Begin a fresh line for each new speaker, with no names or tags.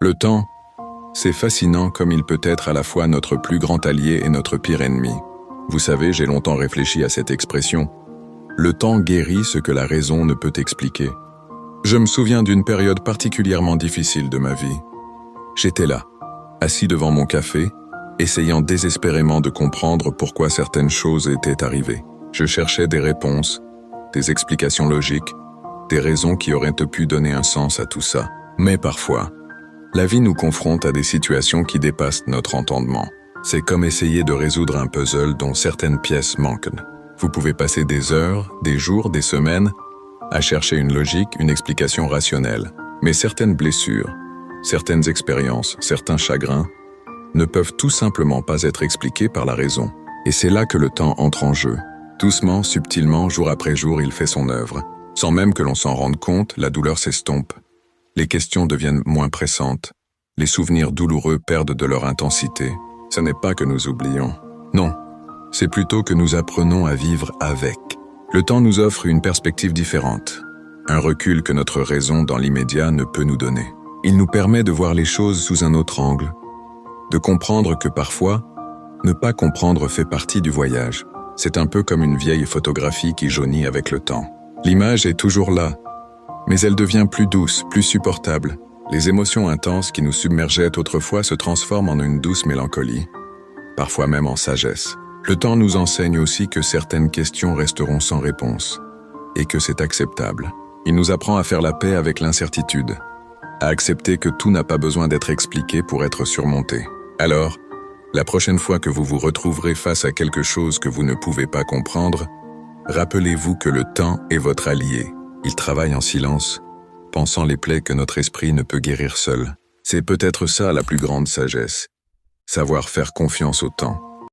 Le temps, c'est fascinant comme il peut être à la fois notre plus grand allié et notre pire ennemi. Vous savez, j'ai longtemps réfléchi à cette expression. Le temps guérit ce que la raison ne peut expliquer. Je me souviens d'une période particulièrement difficile de ma vie. J'étais là, assis devant mon café, essayant désespérément de comprendre pourquoi certaines choses étaient arrivées. Je cherchais des réponses, des explications logiques, des raisons qui auraient pu donner un sens à tout ça. Mais parfois, la vie nous confronte à des situations qui dépassent notre entendement. C'est comme essayer de résoudre un puzzle dont certaines pièces manquent. Vous pouvez passer des heures, des jours, des semaines à chercher une logique, une explication rationnelle. Mais certaines blessures, certaines expériences, certains chagrins ne peuvent tout simplement pas être expliqués par la raison. Et c'est là que le temps entre en jeu. Doucement, subtilement, jour après jour, il fait son œuvre. Sans même que l'on s'en rende compte, la douleur s'estompe. Les questions deviennent moins pressantes. Les souvenirs douloureux perdent de leur intensité. Ce n'est pas que nous oublions. Non, c'est plutôt que nous apprenons à vivre avec. Le temps nous offre une perspective différente. Un recul que notre raison dans l'immédiat ne peut nous donner. Il nous permet de voir les choses sous un autre angle. De comprendre que parfois, ne pas comprendre fait partie du voyage. C'est un peu comme une vieille photographie qui jaunit avec le temps. L'image est toujours là, mais elle devient plus douce, plus supportable. Les émotions intenses qui nous submergeaient autrefois se transforment en une douce mélancolie, parfois même en sagesse. Le temps nous enseigne aussi que certaines questions resteront sans réponse, et que c'est acceptable. Il nous apprend à faire la paix avec l'incertitude, à accepter que tout n'a pas besoin d'être expliqué pour être surmonté. Alors, la prochaine fois que vous vous retrouverez face à quelque chose que vous ne pouvez pas comprendre, rappelez-vous que le temps est votre allié. Il travaille en silence, pansant les plaies que notre esprit ne peut guérir seul. C'est peut-être ça la plus grande sagesse, savoir faire confiance au temps.